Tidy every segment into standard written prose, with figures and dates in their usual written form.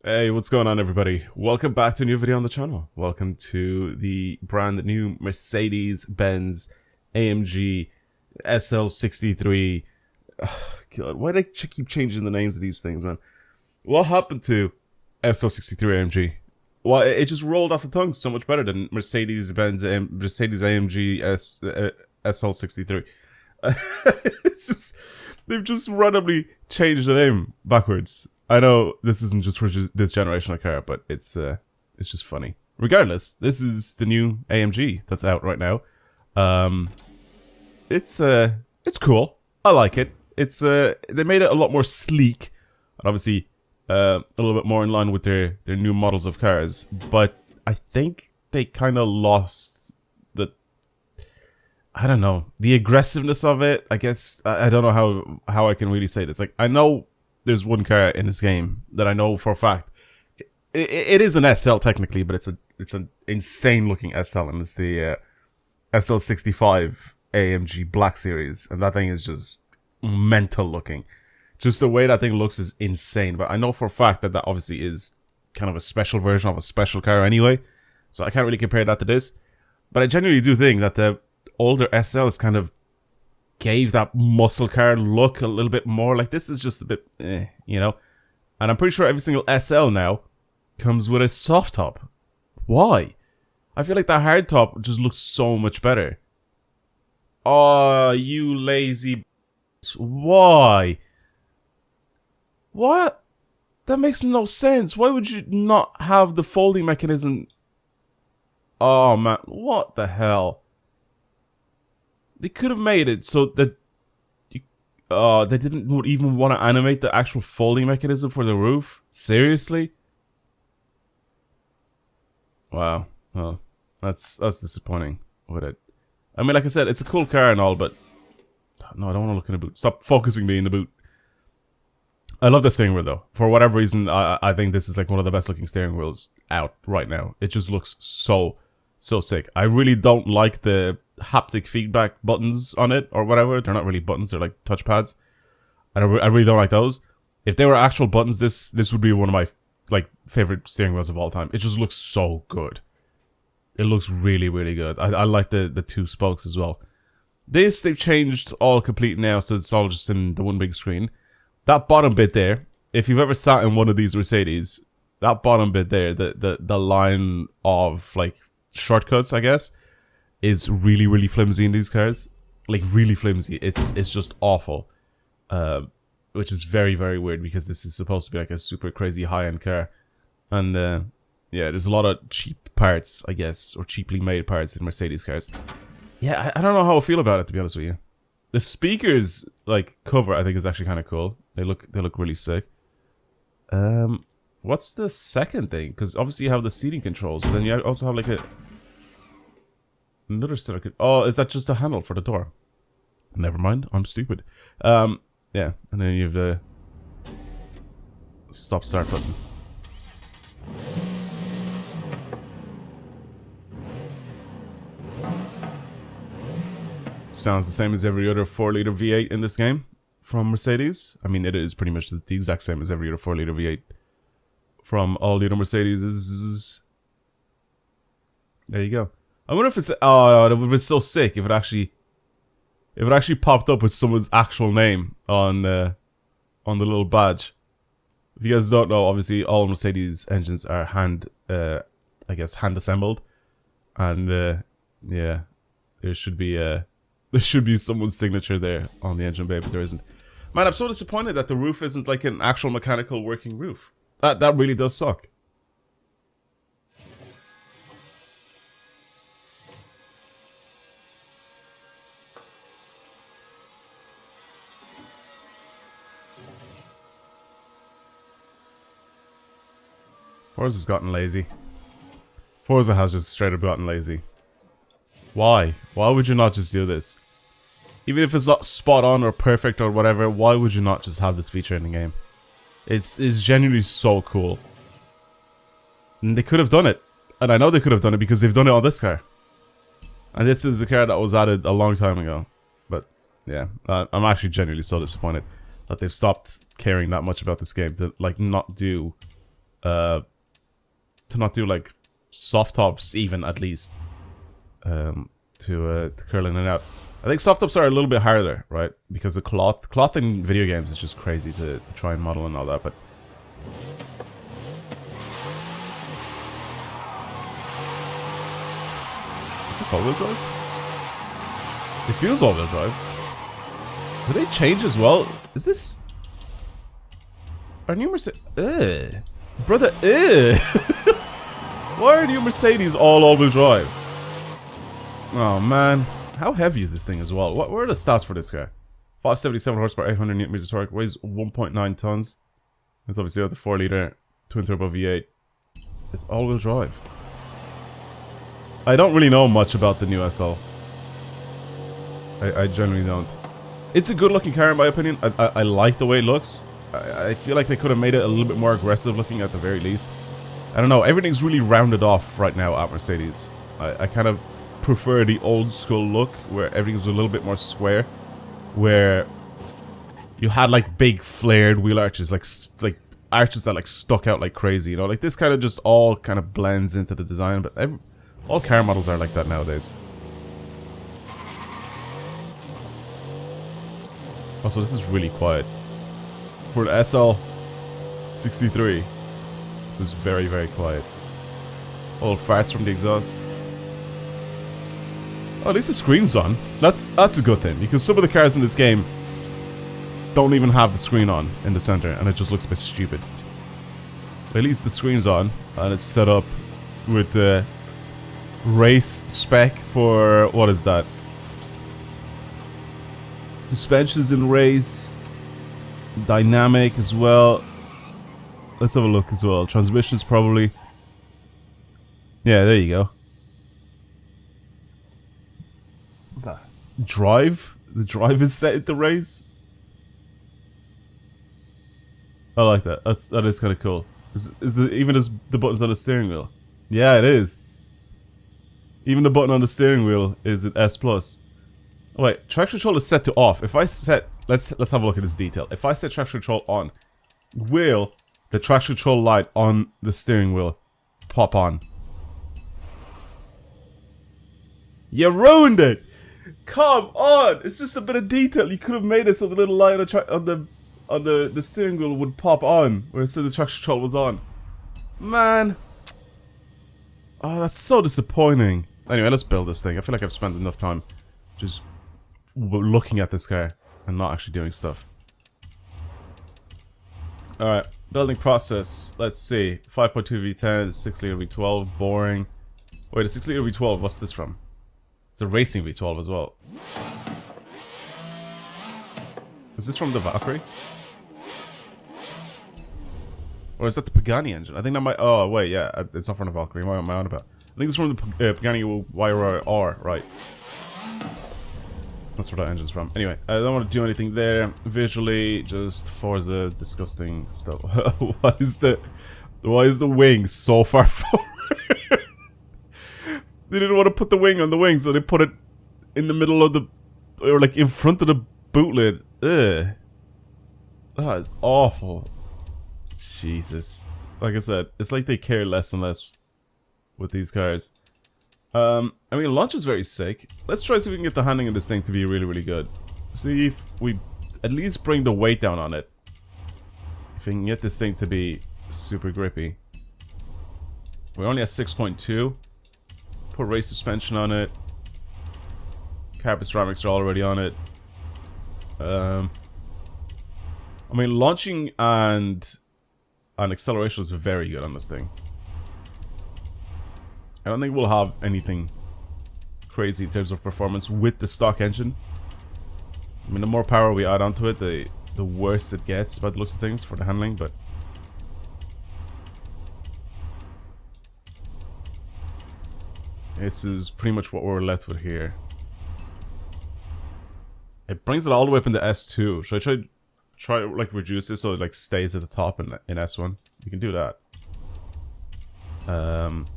Hey, what's going on everybody? Welcome back to a new video on the channel. Welcome to the brand new Mercedes-Benz AMG SL63. God, why do they keep changing the names of these things, man? What happened to SL63 AMG? Well, it just rolled off the tongue so much better than Mercedes-Benz Mercedes AMG SL63. It's just, they've just randomly changed the name backwards. I know this isn't just for this generation of car, but it's just funny. Regardless, this is the new AMG that's out right now. It's cool. I like it. They made it a lot more sleek, and obviously a little bit more in line with their new models of cars. But I think they kind of lost I don't know, the aggressiveness of it. I guess I don't know how I can really say this. Like, I know there's one car in this game that I know for a fact it is an SL technically, but it's an insane looking SL, and it's the SL65 AMG Black Series, and that thing is just mental looking. Just the way that thing looks is insane. But I know for a fact that obviously is kind of a special version of a special car anyway, so I can't really compare that to this. But I genuinely do think that the older SLs kind of gave that muscle car look a little bit more. Like, this is just a bit, you know? And I'm pretty sure every single SL now comes with a soft top. Why? I feel like the hard top just looks so much better. Oh, you lazy why? What? That makes no sense. Why would you not have the folding mechanism? Oh, man. What the hell? They could have made it so that they didn't even want to animate the actual folding mechanism for the roof. Seriously? Wow. Well, that's disappointing with it. I mean, like I said, it's a cool car and all, but no, I don't want to look in the boot. Stop focusing me in the boot. I love the steering wheel though. For whatever reason, I think this is like one of the best looking steering wheels out right now. It just looks so sick. I really don't like the haptic feedback buttons on it or whatever. They're not really buttons, they're like touchpads. I really don't like those. If they were actual buttons, this would be one of my like favorite steering wheels of all time. It just looks so good. It looks really good. I like the two spokes as well. They've changed all complete now, so it's all just in the one big screen. That bottom bit there, if you've ever sat in one of these Mercedes, that bottom bit there, the line of like shortcuts, I guess, is really flimsy in these cars. Like, really flimsy. It's just awful. Which is very weird, because this is supposed to be like a super crazy high-end car. And yeah, there's a lot of cheap parts, I guess, or cheaply made parts in Mercedes cars. Yeah, I don't know how I feel about it, to be honest with you. The speakers like cover, I think, is actually kind of cool. They look really sick. What's the second thing? Because obviously you have the seating controls, but then you also have like another circuit. Oh, is that just a handle for the door? Never mind, I'm stupid. Yeah, and then you have the stop start button. Sounds the same as every other 4-liter V8 in this game from Mercedes. I mean, it is pretty much the exact same as every other 4-liter V8 from all the other Mercedes. There you go. I wonder if it's... Oh, that would be so sick if it actually popped up with someone's actual name on the little badge. If you guys don't know, obviously all Mercedes engines are hand assembled, and yeah, there should be someone's signature there on the engine bay, but there isn't. Man, I'm so disappointed that the roof isn't like an actual mechanical working roof. That really does suck. Forza's gotten lazy. Forza has just straight up gotten lazy. Why? Why would you not just do this? Even if it's not spot on or perfect or whatever, why would you not just have this feature in the game? It's genuinely so cool. And they could have done it. And I know they could have done it because they've done it on this car. And this is a car that was added a long time ago. But yeah, I'm actually genuinely so disappointed that they've stopped caring that much about this game to like not do to not do like soft tops even at least to curl in and out. I think soft tops are a little bit harder, right? Because the cloth in video games is just crazy to try and model and all that. But is this all-wheel drive? It feels all-wheel drive. Did they change as well? Is this? Are new Mercedes? Brother, why are new Mercedes all-wheel drive? Oh man, how heavy is this thing as well? What are the stats for this guy? 577 horsepower, 800 newton meters of torque, weighs 1.9 tons. It's obviously got the 4-liter twin turbo V8. It's all-wheel drive. I don't really know much about the new SL. I generally don't. It's a good-looking car in my opinion. I like the way it looks. I feel like they could have made it a little bit more aggressive looking at the very least. I don't know, everything's really rounded off right now at Mercedes. I kind of prefer the old school look where everything's a little bit more square. Where you had like big flared wheel arches, like arches that like stuck out like crazy, you know? Like this kind of just all kind of blends into the design, but all car models are like that nowadays. Also, this is really quiet. For the SL63, this is very, very quiet. All farts from the exhaust. Oh, at least the screen's on. That's a good thing, because some of the cars in this game don't even have the screen on in the center, and it just looks a bit stupid. But at least the screen's on, and it's set up with the race spec for, what is that? Suspensions in race, dynamic as well. Let's have a look as well. Transmissions probably. Yeah, there you go. What's that? Drive? The drive is set to race? I like that. That is kind of cool. Even the buttons on the steering wheel? Yeah, it is. Even the button on the steering wheel is an S+. Oh, wait, traction control is set to off. If I set, let's have a look at this detail. If I set traction control on, will the traction control light on the steering wheel pop on? You ruined it! Come on! It's just a bit of detail. You could have made it so the little light on the steering wheel would pop on, where it said the traction control was on. Man. Oh, that's so disappointing. Anyway, let's build this thing. I feel like I've spent enough time just looking at this car and not actually doing stuff. Alright, building process. Let's see. 5.2 V10, 6-liter V12, boring. Wait, a 6-liter V12, what's this from? It's a racing V12 as well. Is this from the Valkyrie? Or is that the Pagani engine? I think that might... Oh, wait, yeah. It's not from the Valkyrie. What am I on about? I think it's from the Pagani YR, right. That's where that engine's from. Anyway, I don't want to do anything there. Visually, just Forza disgusting stuff. Why is the wing so far forward? They didn't want to put the wing on the wing, so they put it in the middle of the... Or like in front of the boot lid. Ugh. That is awful. Jesus. Like I said, it's like they care less and less with these cars. I mean, launch is very sick. Let's try see if we can get the handling of this thing to be really, really good. See if we at least bring the weight down on it. If we can get this thing to be super grippy. We're only at 6.2. Put race suspension on it. Carpet ceramics are already on it. I mean, launching and acceleration is very good on this thing. I don't think we'll have anything crazy in terms of performance with the stock engine. I mean, the more power we add onto it, the worse it gets by the looks of things for the handling, but... This is pretty much what we're left with here. It brings it all the way up into S2. Should I try like reduce it so it like stays at the top in S1? We can do that.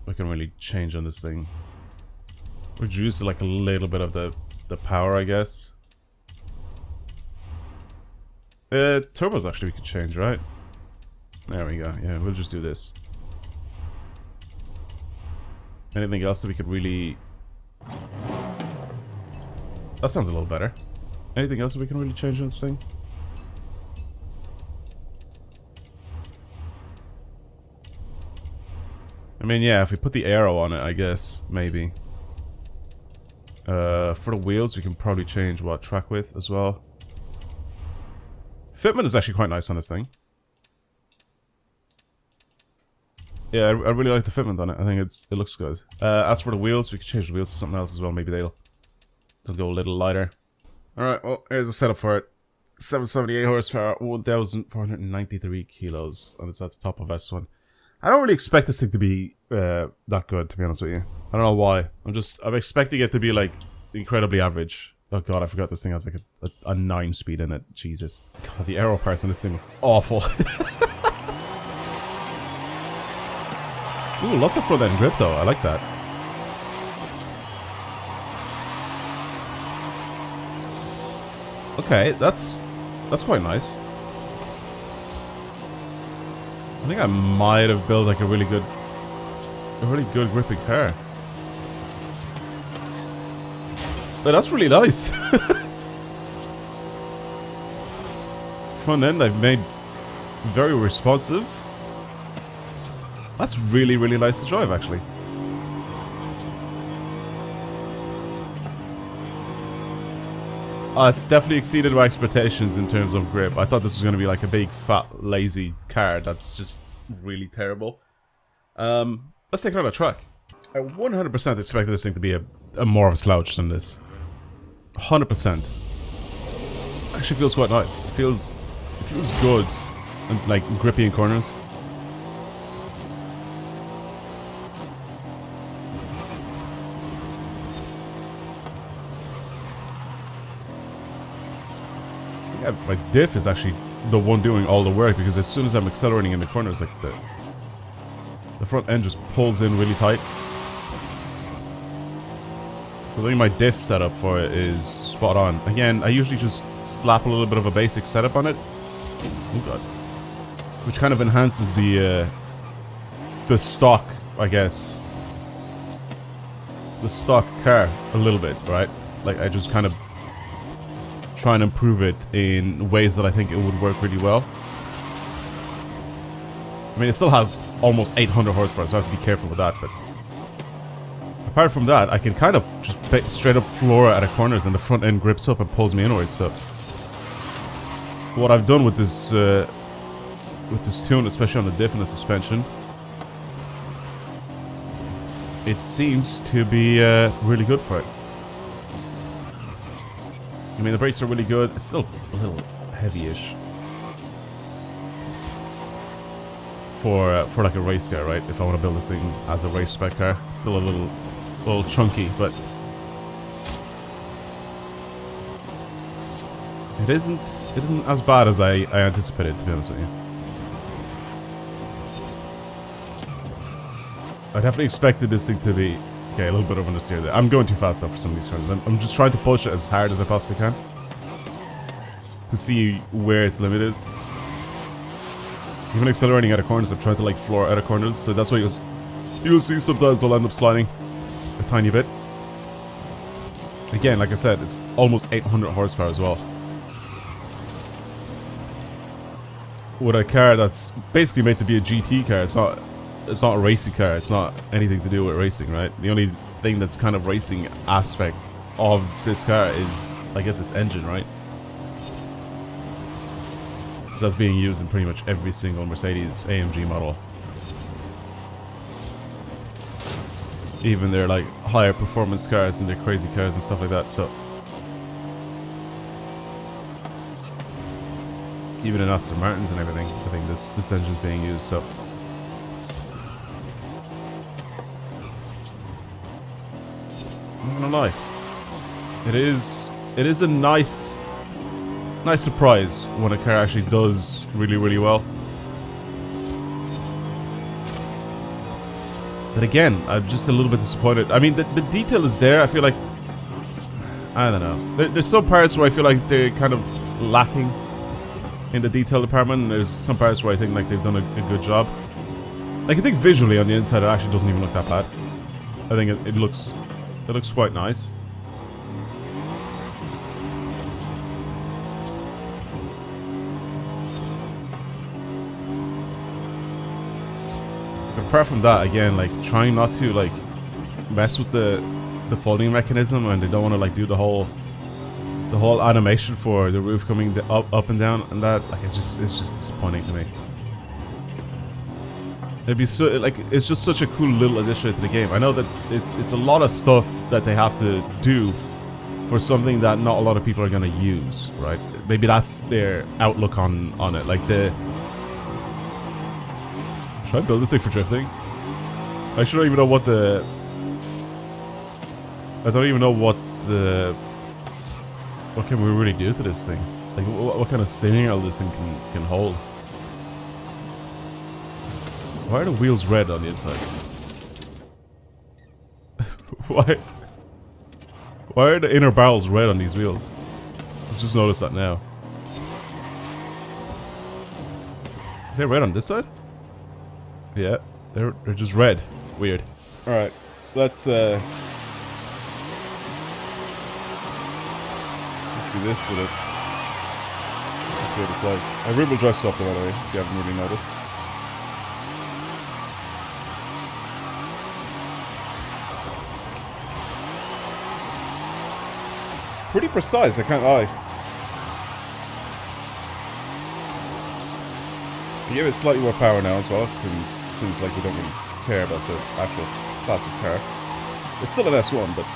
We can really change on this thing. Reduce like a little bit of the power, I guess. Turbos actually we could change, right? There we go. Yeah, we'll just do this. Anything else that we could really... That sounds a little better. Anything else that we can really change on this thing? I mean, yeah, if we put the arrow on it, I guess, maybe. For the wheels, we can probably change what track width as well. Fitment is actually quite nice on this thing. Yeah, I really like the fitment on it. I think it looks good. As for the wheels, we can change the wheels to something else as well. Maybe they'll go a little lighter. Alright, well, here's a setup for it. 778 horsepower, 1,493 kilos, and it's at the top of S1. I don't really expect this thing to be that good, to be honest with you. I don't know why. I'm expecting it to be like incredibly average. Oh god, I forgot this thing has like a 9 speed in it. Jesus. God, the aero parts on this thing are awful. Ooh, lots of front end grip though. I like that. Okay, that's quite nice. I think I might have built like a really good gripping car. But that's really nice. Front end I've made very responsive. That's really, really nice to drive, actually. It's definitely exceeded my expectations in terms of grip. I thought this was going to be like a big, fat, lazy car that's just really terrible. Let's take it on a track. I 100% expected this thing to be a more of a slouch than this. 100%. Actually feels quite nice. It feels good and like grippy in corners. Yeah, my diff is actually the one doing all the work, because as soon as I'm accelerating in the corners, like the front end just pulls in really tight. So I think my diff setup for it is spot on. Again, I usually just slap a little bit of a basic setup on it. Oh god. Which kind of enhances the stock, I guess. The stock car a little bit, right? Like I just kind of try and improve it in ways that I think it would work really well. I mean, it still has almost 800 horsepower, so I have to be careful with that, but apart from that, I can kind of just straight up floor at the corners and the front end grips up and pulls me inwards, so what I've done with this tune, especially on the diff and the suspension, it seems to be really good for it. I mean, the brakes are really good. It's still a little heavy-ish for like a race car, right? If I want to build this thing as a race spec car, it's still a little chunky, but it isn't as bad as I anticipated, to be honest with you. I definitely expected this thing to be... Okay, a little bit of understeer there. I'm going too fast though for some of these turns. I'm just trying to push it as hard as I possibly can to see where its limit is. Even accelerating out of corners, I'm trying to like floor out of corners, so that's why you'll see sometimes I'll end up sliding a tiny bit. Again, like I said, it's almost 800 horsepower as well. With a car that's basically made to be a GT car, it's not a racing car, it's not anything to do with racing, right? The only thing that's kind of racing aspect of this car is, I guess, its engine, right? So that's being used in pretty much every single Mercedes AMG model. Even their like higher performance cars and their crazy cars and stuff like that, so even in Aston Martins and everything, I think this engine's being used, so I'm not gonna lie. It is a nice surprise when a car actually does really, really well. But again, I'm just a little bit disappointed. I mean, the detail is there. I feel like, I don't know. There's some parts where I feel like they're kind of lacking. in the detail department. There's some parts where I think like they've done a good job. Like, I think visually on the inside it actually doesn't even look that bad. I think it looks quite nice. But apart from that, again, like trying not to like mess with the folding mechanism, and they don't want to like do the whole animation for the roof coming up and down, and that like it's just disappointing to me. It'd be so like it's just such a cool little addition to the game. I know that it's a lot of stuff that they have to do for something that not a lot of people are gonna use, right? Maybe that's their outlook on it. Like should I build this thing for drifting? I don't even know what the. I don't even know what can we really do to this thing? Like what kind of steering wheel this thing can hold? Why are the wheels red on the inside? Why are the inner barrels red on these wheels? I just noticed that now. Are they red on this side? Yeah, they're just red. Weird. All right, let's see this with it. Let's see what it's like. I rear wheel drive stopped, by the way, if you haven't really noticed. Pretty precise, I can't lie. I give it slightly more power now as well, since like we don't really care about the actual classic car. It's still an S1, but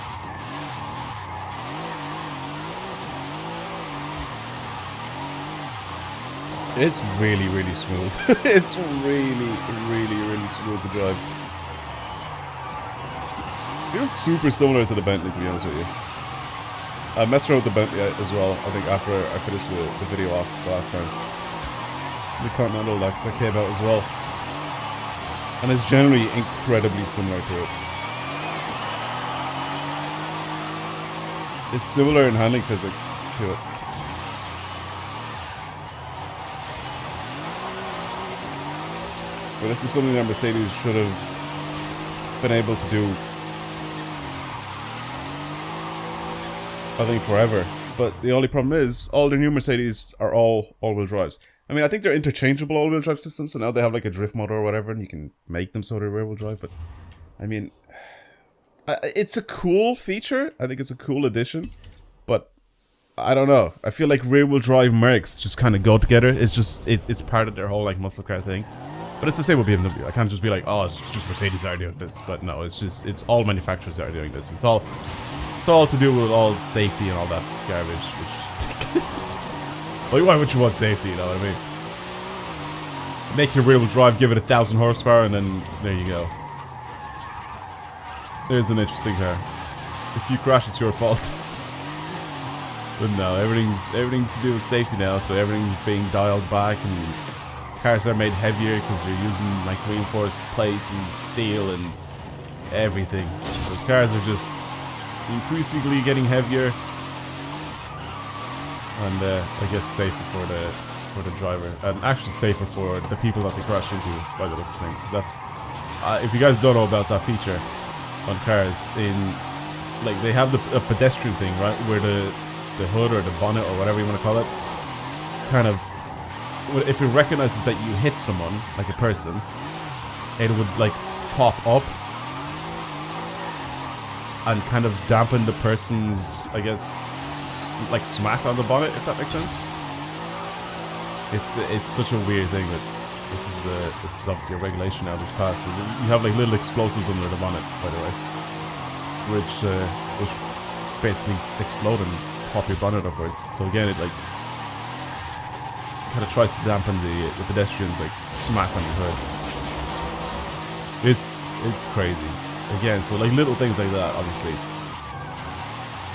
it's really, really smooth. It's really, really, really smooth to drive. Feels super similar to the Bentley, to be honest with you. I messed around with the Bentley as well, I think after I finished the video off last time. The Continental that came out as well. And it's generally incredibly similar to it. It's similar in handling physics to it. But this is something that Mercedes should have been able to do, I think, forever. But the only problem is, all their new Mercedes are all all-wheel drives. I mean, I think they're interchangeable all-wheel drive systems, so now they have like a drift motor or whatever, and you can make them so they're rear-wheel drive, but, I mean, it's a cool feature. I think it's a cool addition, but I don't know. I feel like rear-wheel drive Mercs just kind of go together. It's just, it's part of their whole, like, muscle car thing. But it's the same with BMW. I can't just be like, oh, it's just Mercedes that are doing this. But no, it's all manufacturers that are doing this. It's all to do with all safety and all that garbage, which... Well, why would you want safety, you know what I mean? Make your rear-wheel drive, give it 1,000 horsepower, and then there you go. There's an interesting car. If you crash, it's your fault. But no, everything's to do with safety now, so everything's being dialed back, and cars are made heavier because they're using like reinforced plates and steel and everything. So cars are just increasingly getting heavier. And I guess safer for the driver, and actually safer for the people that they crash into by the looks of things. That's if you guys don't know about that feature on cars, in like they have a pedestrian thing, right, where the hood or the bonnet or whatever you want to call it, kind of, if it recognizes that you hit someone, like a person, it would like pop up and kind of dampen the person's, I guess, like smack on the bonnet, if that makes sense. It's such a weird thing, but this is obviously a regulation now this passed. You have like little explosives under the bonnet, by the way, which basically explode and pop your bonnet upwards. So again, it like kind of tries to dampen the pedestrians like smack on your hood. It's crazy. Again, so like little things like that, obviously,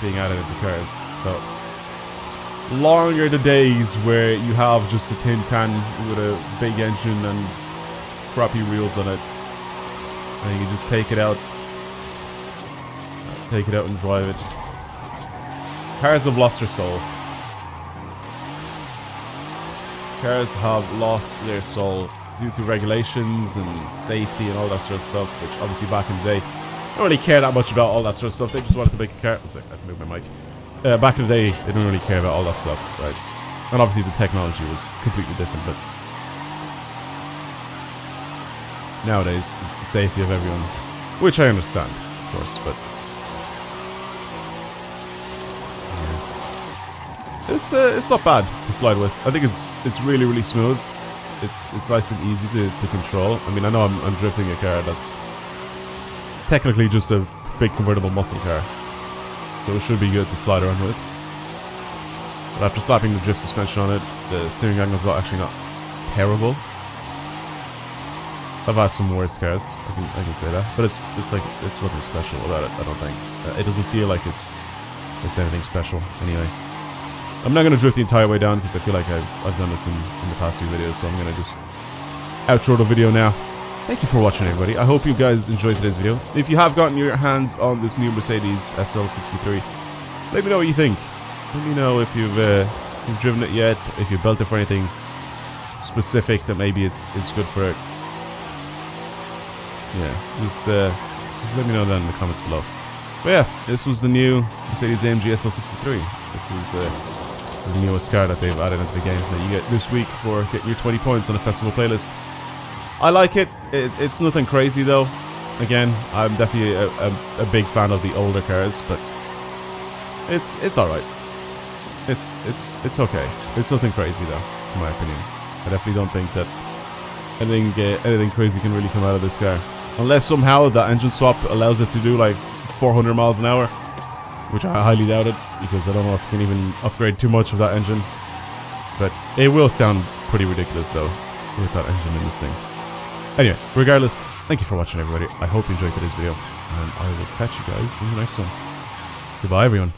being added into cars. So longer the days where you have just a tin can with a big engine and crappy wheels on it, and you can just take it out and drive it. Cars have lost their soul. cars have lost their soul due to regulations and safety and all that sort of stuff, which obviously back in the day, they don't really care that much about all that sort of stuff. They just wanted to make a car. One sec, I have to move my mic. Back in the day, they didn't really care about all that stuff, right? And obviously the technology was completely different, but nowadays it's the safety of everyone, which I understand, of course, but yeah. It's not bad to slide with. I think it's really, really smooth. It's nice and easy to control. I mean, I know I'm drifting a car that's technically just a big convertible muscle car, so it should be good to slide around with. But after slapping the drift suspension on it, the steering angle's actually not terrible. I've had some worse cars, I can say that, but it's nothing special about it. I don't think it doesn't feel like it's anything special anyway. I'm not gonna drift the entire way down because I feel like I've done this in the past few videos, so I'm gonna just outro the video now. Thank you for watching, everybody. I hope you guys enjoyed today's video. If you have gotten your hands on this new Mercedes SL63, let me know what you think. Let me know if you've driven it yet, if you've built it for anything specific that maybe it's good for it. Yeah, just let me know down in the comments below. But yeah, this was the new Mercedes-AMG SL63. This is the newest car that they've added into the game that you get this week for getting your 20 points on the festival playlist. I like it. It's nothing crazy though. Again, I'm definitely a big fan of the older cars, but it's alright. It's okay. It's nothing crazy though, in my opinion. I definitely don't think that anything crazy can really come out of this car. Unless somehow the engine swap allows it to do like 400 miles an hour, which I highly doubt it, because I don't know if you can even upgrade too much of that engine. But it will sound pretty ridiculous though, with that engine in this thing. Anyway, regardless, thank you for watching, everybody. I hope you enjoyed today's video, and I will catch you guys in the next one. Goodbye, everyone.